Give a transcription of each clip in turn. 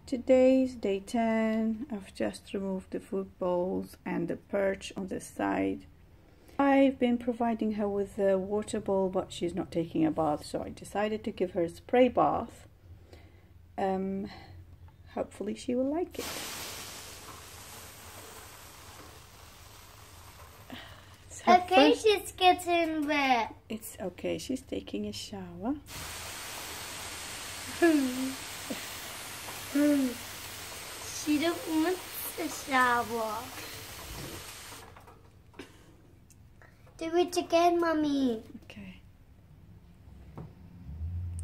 Today's day 10. I've just removed the food bowls and the perch on the side. I've been providing her with a water bowl, but she's not taking a bath, so I decided to give her a spray bath. Hopefully she will like it. Okay, she's getting wet. It's okay, she's taking a shower. She don't want a shower. Do it again, Mummy. Okay.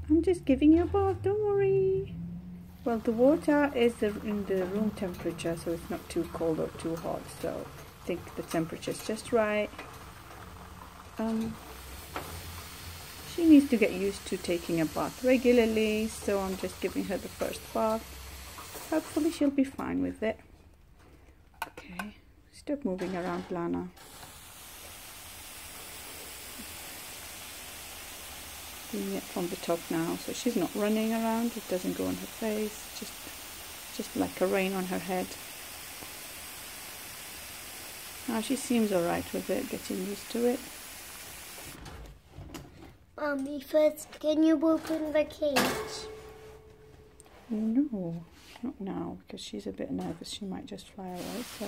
I'm just giving you a bath, don't worry. Well, the water is in the room temperature, so it's not too cold or too hot, so I think the temperature is just right. She needs to get used to taking a bath regularly, so I'm just giving her the first bath. Hopefully she'll be fine with it. Okay, stop moving around, Lana. Doing it from the top now, so she's not running around, it doesn't go on her face, just like a rain on her head. Now she seems alright with it, getting used to it. Mommy, first, can you open the cage? No, not now, because she's a bit nervous. She might just fly away, so...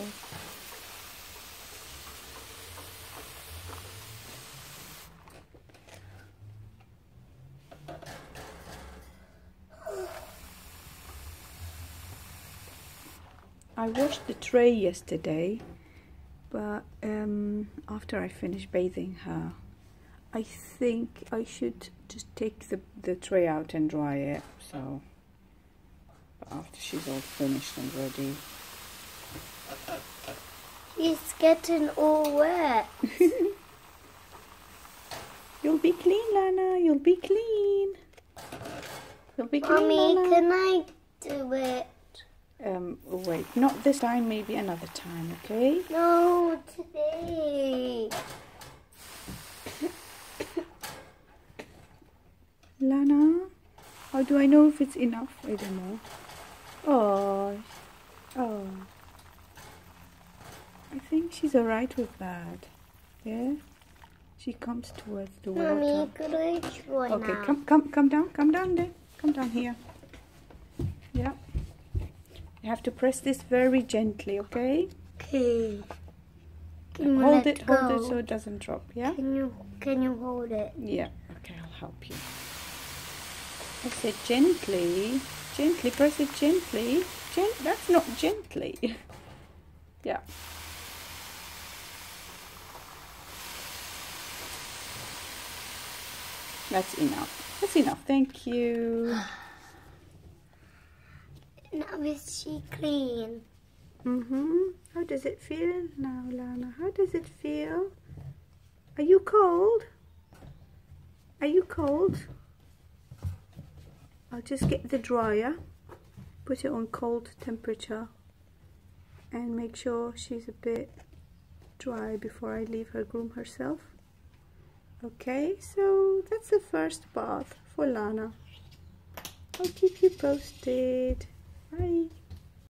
I washed the tray yesterday, but after I finished bathing her, I think I should just take the tray out and dry it, so after she's all finished and ready. She's getting all wet. You'll be clean, Lana, you'll be clean. You'll be clean, Mommy, Lana. can I do it? Wait, not this time, maybe another time, okay? No, today. Lana, how do I know if it's enough? I don't know. Oh, I think she's alright with that. Yeah? She comes towards the water. Mommy, could I try Okay, now? come down there. Come down here. Yeah. You have to press this very gently, okay? Okay. Hold it so it doesn't drop, yeah? Can you hold it? Yeah, okay, I'll help you. I said gently, press it gently. That's not gently. Yeah. That's enough, thank you. Now is she clean? How does it feel now, Lana? How does it feel? Are you cold? Are you cold? I'll just get the dryer, put it on cold temperature, and make sure she's a bit dry before I leave her groom herself. Okay, so that's the first bath for Lana. I'll keep you posted. Bye.